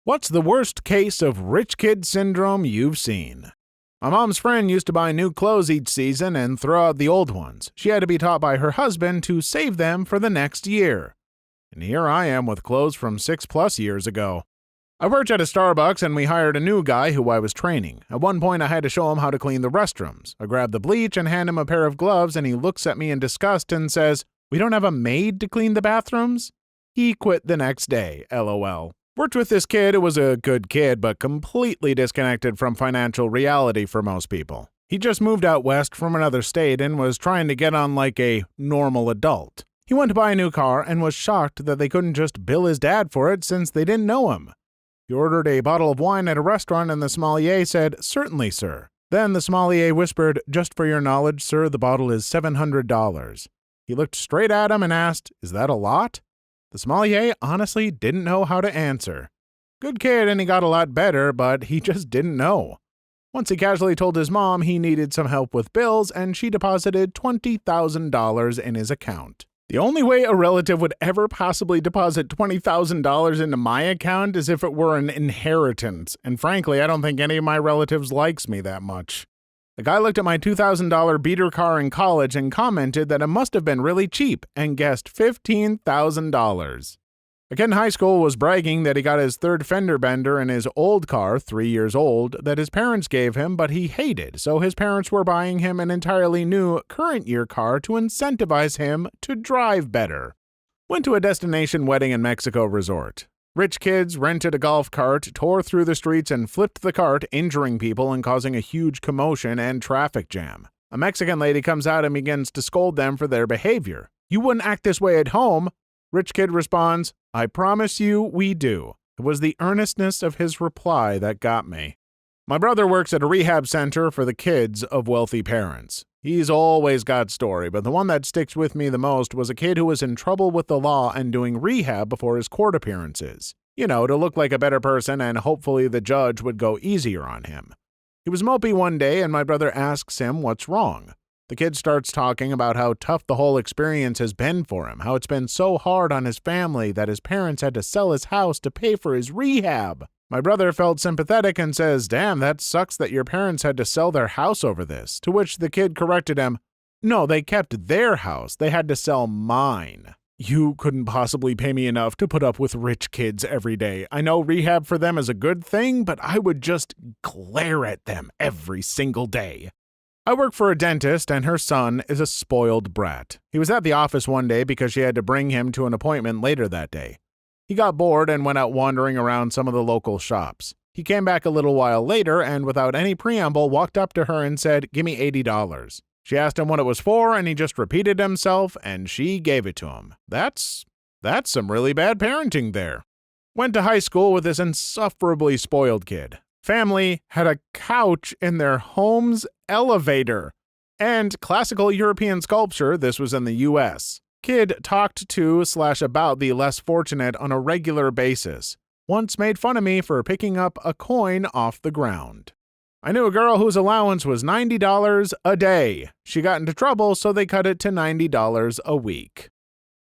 What's the worst case of rich kid syndrome you've seen? My mom's friend used to buy new clothes each season and throw out the old ones. She had to be taught by her husband to save them for the next year. And here I am with clothes from 6+ years ago. I worked at a Starbucks and we hired a new guy who I was training. At one point I had to show him how to clean the restrooms. I grab the bleach and hand him a pair of gloves and he looks at me in disgust and says, "We don't have a maid to clean the bathrooms?" He quit the next day, LOL. Worked with this kid who was a good kid but completely disconnected from financial reality for most people. He just moved out west from another state and was trying to get on like a normal adult. He went to buy a new car and was shocked that they couldn't just bill his dad for it since they didn't know him. He ordered a bottle of wine at a restaurant and the sommelier said, "Certainly, sir." Then the sommelier whispered, "Just for your knowledge, sir, the bottle is $700. He looked straight at him and asked, "Is that a lot?" The sommelier honestly didn't know how to answer. Good kid and he got a lot better, but he just didn't know. Once he casually told his mom he needed some help with bills and she deposited $20,000 in his account. The only way a relative would ever possibly deposit $20,000 into my account is if it were an inheritance, and frankly, I don't think any of my relatives likes me that much. The guy looked at my $2,000 beater car in college and commented that it must have been really cheap and guessed $15,000. A kid in high school was bragging that he got his third fender bender in his old car, 3 years old, that his parents gave him but he hated, so his parents were buying him an entirely new current year car to incentivize him to drive better. Went to a destination wedding in Mexico resort. Rich kids rented a golf cart, tore through the streets and flipped the cart, injuring people and causing a huge commotion and traffic jam. A Mexican lady comes out and begins to scold them for their behavior. "You wouldn't act this way at home." Rich kid responds, "I promise you we do." It was the earnestness of his reply that got me. My brother works at a rehab center for the kids of wealthy parents. He's always got story, but the one that sticks with me the most was a kid who was in trouble with the law and doing rehab before his court appearances. You know, to look like a better person and hopefully the judge would go easier on him. He was mopey one day and my brother asks him what's wrong. The kid starts talking about how tough the whole experience has been for him, how it's been so hard on his family that his parents had to sell his house to pay for his rehab. My brother felt sympathetic and says, "Damn, that sucks that your parents had to sell their house over this," to which the kid corrected him, "No, they kept their house, they had to sell mine. You couldn't possibly pay me enough to put up with rich kids every day. I know rehab for them is a good thing, but I would just glare at them every single day." I work for a dentist, and her son is a spoiled brat. He was at the office one day because she had to bring him to an appointment later that day. He got bored and went out wandering around some of the local shops. He came back a little while later and without any preamble walked up to her and said, "Give me $80. She asked him what it was for and he just repeated himself and she gave it to him. That's some really bad parenting there. Went to high school with this insufferably spoiled kid. Family had a couch in their home's elevator. And classical European sculpture, this was in the US. Kid talked to/about the less fortunate on a regular basis. Once made fun of me for picking up a coin off the ground. I knew a girl whose allowance was $90 a day. She got into trouble, so they cut it to $90 a week.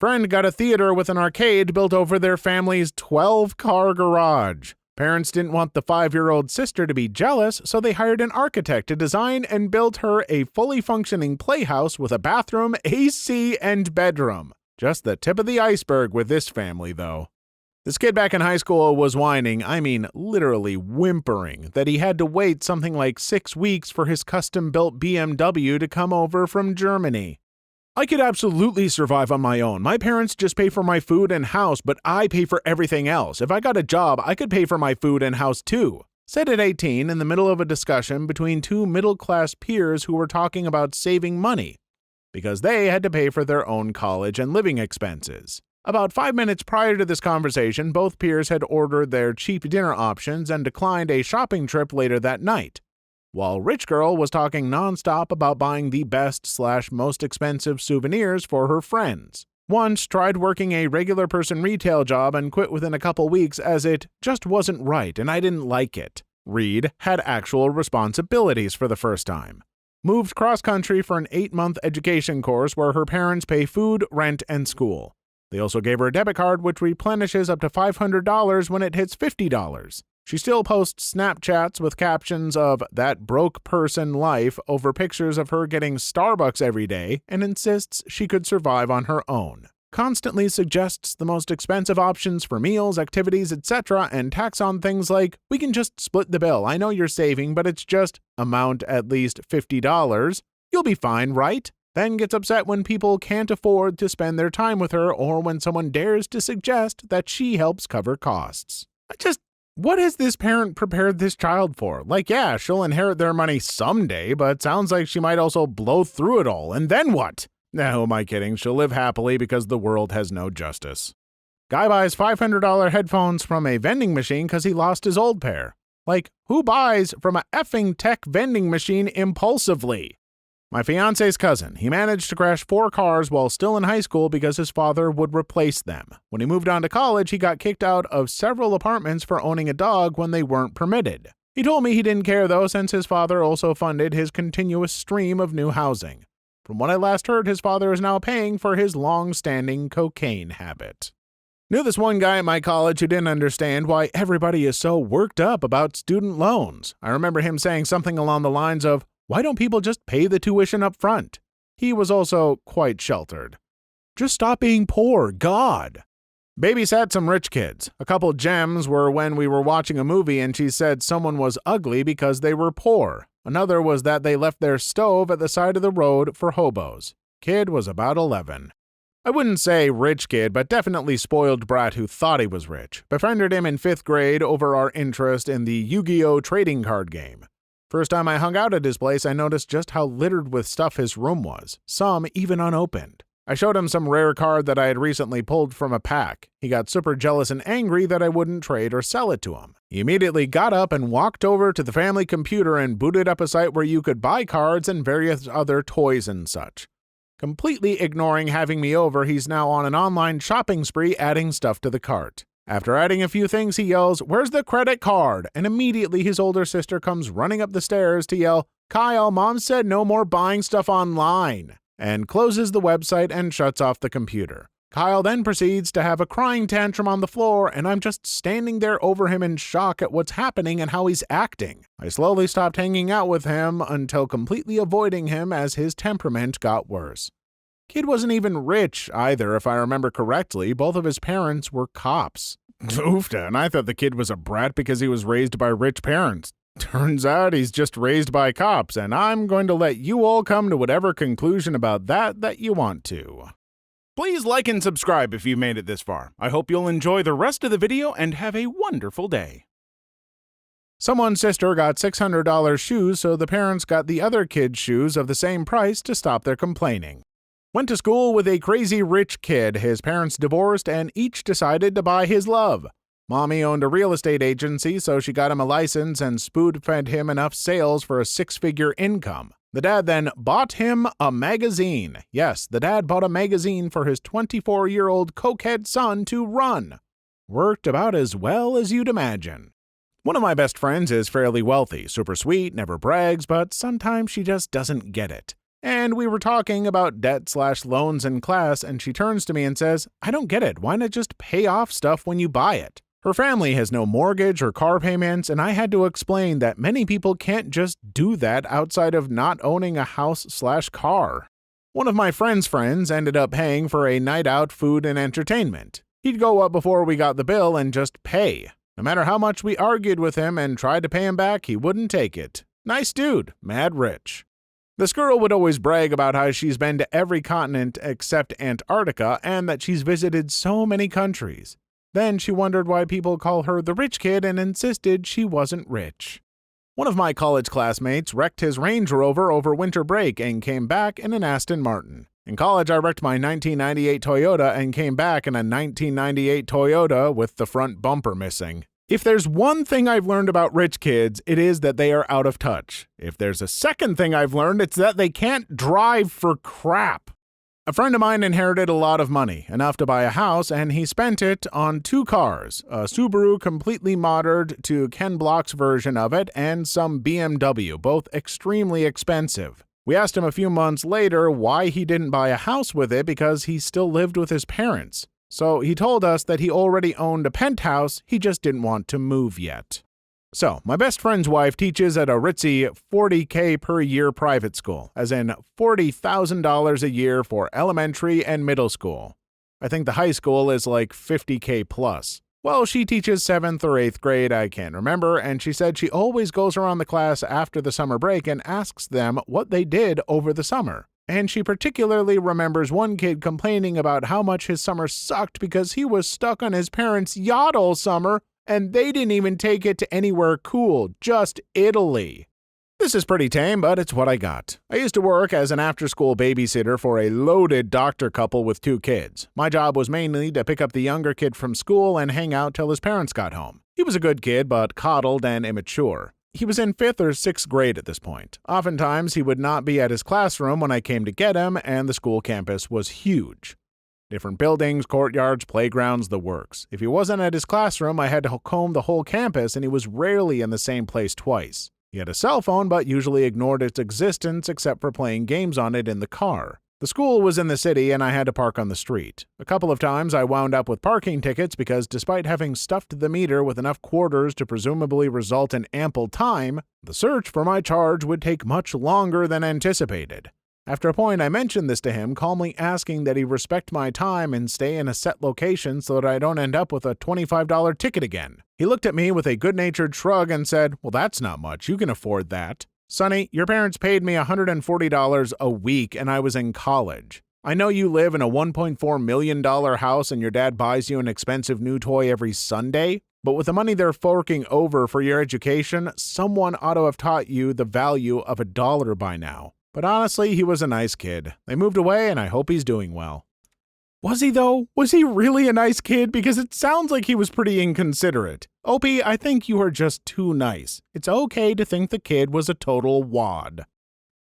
Friend got a theater with an arcade built over their family's 12-car garage. Parents didn't want the 5-year-old sister to be jealous, so they hired an architect to design and build her a fully functioning playhouse with a bathroom, AC, and bedroom. Just the tip of the iceberg with this family, though. This kid back in high school was whining, I mean literally whimpering, that he had to wait something like 6 weeks for his custom-built BMW to come over from Germany. "I could absolutely survive on my own. My parents just pay for my food and house, but I pay for everything else. If I got a job, I could pay for my food and house too." Said at 18 in the middle of a discussion between two middle-class peers who were talking about saving money, because they had to pay for their own college and living expenses. About 5 minutes prior to this conversation, both peers had ordered their cheap dinner options and declined a shopping trip later that night, while Rich Girl was talking nonstop about buying the best/most expensive souvenirs for her friends. Once tried working a regular person retail job and quit within a couple weeks as it just wasn't right and I didn't like it. Reed had actual responsibilities for the first time. Moved cross-country for an 8-month education course where her parents pay food, rent, and school. They also gave her a debit card which replenishes up to $500 when it hits $50. She still posts Snapchats with captions of "that broke person life" over pictures of her getting Starbucks every day and insists she could survive on her own. Constantly suggests the most expensive options for meals, activities, etc. and tacks on things like, "we can just split the bill. I know you're saving, but it's just amount at least $50. You'll be fine, right?" Then gets upset when people can't afford to spend their time with her or when someone dares to suggest that she helps cover costs. What has this parent prepared this child for? Like, yeah, she'll inherit their money someday, but sounds like she might also blow through it all, and then what? No, who am I kidding? She'll live happily because the world has no justice. Guy buys $500 headphones from a vending machine because he lost his old pair. Like, who buys from a effing tech vending machine impulsively? My fiance's cousin, he managed to crash 4 cars while still in high school because his father would replace them. When he moved on to college, he got kicked out of several apartments for owning a dog when they weren't permitted. He told me he didn't care though, since his father also funded his continuous stream of new housing. From what I last heard, his father is now paying for his long-standing cocaine habit. Knew this one guy at my college who didn't understand why everybody is so worked up about student loans. I remember him saying something along the lines of, "Why don't people just pay the tuition up front?" He was also quite sheltered. Just stop being poor, God. Babysat some rich kids. A couple gems were when we were watching a movie and she said someone was ugly because they were poor. Another was that they left their stove at the side of the road for hobos. Kid was about 11. I wouldn't say rich kid, but definitely spoiled brat who thought he was rich. Befriended him in 5th grade over our interest in the Yu-Gi-Oh! Trading card game. First time I hung out at his place, I noticed just how littered with stuff his room was, some even unopened. I showed him some rare card that I had recently pulled from a pack. He got super jealous and angry that I wouldn't trade or sell it to him. He immediately got up and walked over to the family computer and booted up a site where you could buy cards and various other toys and such. Completely ignoring having me over, he's now on an online shopping spree adding stuff to the cart. After adding a few things, he yells, "Where's the credit card?" And immediately his older sister comes running up the stairs to yell, "Kyle, Mom said no more buying stuff online," and closes the website and shuts off the computer. Kyle then proceeds to have a crying tantrum on the floor, and I'm just standing there over him in shock at what's happening and how he's acting. I slowly stopped hanging out with him until completely avoiding him as his temperament got worse. Kid wasn't even rich either, if I remember correctly. Both of his parents were cops. Oofta, and I thought the kid was a brat because he was raised by rich parents. Turns out he's just raised by cops, and I'm going to let you all come to whatever conclusion about that you want to. Please like and subscribe if you've made it this far. I hope you'll enjoy the rest of the video and have a wonderful day. Someone's sister got $600 shoes, so the parents got the other kid's shoes of the same price to stop their complaining. Went to school with a crazy rich kid. His parents divorced and each decided to buy his love. Mommy owned a real estate agency, so she got him a license and spoon-fed him enough sales for a 6-figure income. The dad then bought him a magazine. Yes, the dad bought a magazine for his 24-year-old cokehead son to run. Worked about as well as you'd imagine. One of my best friends is fairly wealthy, super sweet, never brags, but sometimes she just doesn't get it. And we were talking about debt/loans in class, and she turns to me and says, "I don't get it. Why not just pay off stuff when you buy it?" Her family has no mortgage or car payments, and I had to explain that many people can't just do that outside of not owning a house/car. One of my friend's friends ended up paying for a night out, food, and entertainment. He'd go up before we got the bill and just pay. No matter how much we argued with him and tried to pay him back, he wouldn't take it. Nice dude, mad rich. This girl would always brag about how she's been to every continent except Antarctica and that she's visited so many countries. Then she wondered why people call her the rich kid and insisted she wasn't rich. One of my college classmates wrecked his Range Rover over winter break and came back in an Aston Martin. In college, I wrecked my 1998 Toyota and came back in a 1998 Toyota with the front bumper missing. If there's one thing I've learned about rich kids, it is that they are out of touch. If there's a second thing I've learned, it's that they can't drive for crap. A friend of mine inherited a lot of money, enough to buy a house, and he spent it on 2 cars, a Subaru completely modded to Ken Block's version of it, and some BMW, both extremely expensive. We asked him a few months later why he didn't buy a house with it because he still lived with his parents. So he told us that he already owned a penthouse, he just didn't want to move yet. So, my best friend's wife teaches at a ritzy $40K per year private school, as in $40,000 a year for elementary and middle school. I think the high school is like $50K plus. Well, she teaches 7th or 8th grade, I can't remember, and she said she always goes around the class after the summer break and asks them what they did over the summer. And she particularly remembers one kid complaining about how much his summer sucked because he was stuck on his parents' yacht all summer, and they didn't even take it to anywhere cool, just Italy. This is pretty tame, but it's what I got. I used to work as an after-school babysitter for a loaded doctor couple with 2 kids. My job was mainly to pick up the younger kid from school and hang out till his parents got home. He was a good kid, but coddled and immature. He was in 5th or 6th grade at this point. Oftentimes, he would not be at his classroom when I came to get him, and the school campus was huge. Different buildings, courtyards, playgrounds, the works. If he wasn't at his classroom, I had to comb the whole campus, and he was rarely in the same place twice. He had a cell phone, but usually ignored its existence except for playing games on it in the car. The school was in the city, and I had to park on the street. A couple of times I wound up with parking tickets because despite having stuffed the meter with enough quarters to presumably result in ample time, the search for my charge would take much longer than anticipated. After a point, I mentioned this to him, calmly asking that he respect my time and stay in a set location so that I don't end up with a $25 ticket again. He looked at me with a good-natured shrug and said, "Well, that's not much. You can afford that." "Sonny, your parents paid me $140 a week and I was in college. I know you live in a $1.4 million house and your dad buys you an expensive new toy every Sunday, but with the money they're forking over for your education, someone ought to have taught you the value of $1 by now." But honestly, he was a nice kid. They moved away and I hope he's doing well. Was he though? Was he really a nice kid? Because it sounds like he was pretty inconsiderate. Opie, I think you are just too nice. It's okay to think the kid was a total wad.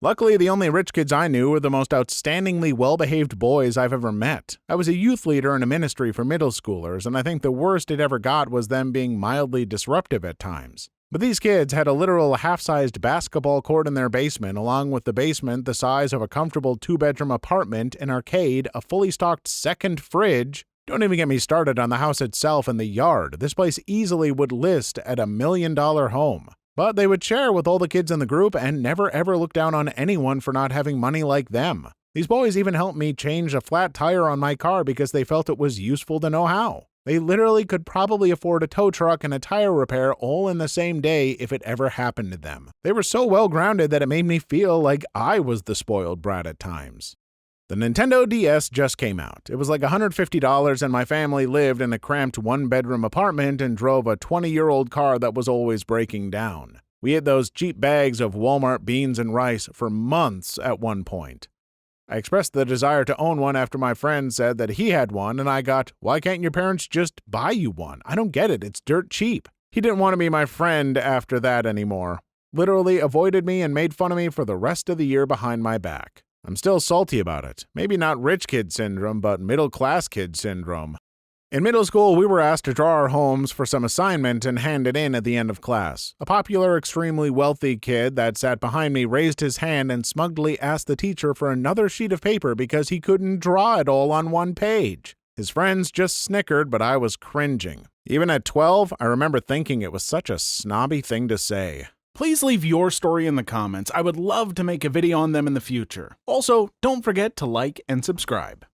Luckily, the only rich kids I knew were the most outstandingly well-behaved boys I've ever met. I was a youth leader in a ministry for middle schoolers, and I think the worst it ever got was them being mildly disruptive at times. But these kids had a literal half-sized basketball court in their basement, along with the basement the size of a comfortable 2-bedroom apartment, an arcade, a fully stocked second fridge. Don't even get me started on the house itself and the yard. This place easily would list at $1 million home. But they would share with all the kids in the group and never ever look down on anyone for not having money like them. These boys even helped me change a flat tire on my car because they felt it was useful to know how. They literally could probably afford a tow truck and a tire repair all in the same day if it ever happened to them. They were so well grounded that it made me feel like I was the spoiled brat at times. The Nintendo DS just came out. It was like $150 and my family lived in a cramped 1-bedroom apartment and drove a 20-year-old car that was always breaking down. We ate those cheap bags of Walmart beans and rice for months at one point. I expressed the desire to own one after my friend said that he had one, and I got, "Why can't your parents just buy you one? I don't get it, it's dirt cheap." He didn't want to be my friend after that anymore. Literally avoided me and made fun of me for the rest of the year behind my back. I'm still salty about it. Maybe not rich kid syndrome, but middle class kid syndrome. In middle school, we were asked to draw our homes for some assignment and hand it in at the end of class. A popular, extremely wealthy kid that sat behind me raised his hand and smugly asked the teacher for another sheet of paper because he couldn't draw it all on one page. His friends just snickered, but I was cringing. Even at 12, I remember thinking it was such a snobby thing to say. Please leave your story in the comments. I would love to make a video on them in the future. Also, don't forget to like and subscribe.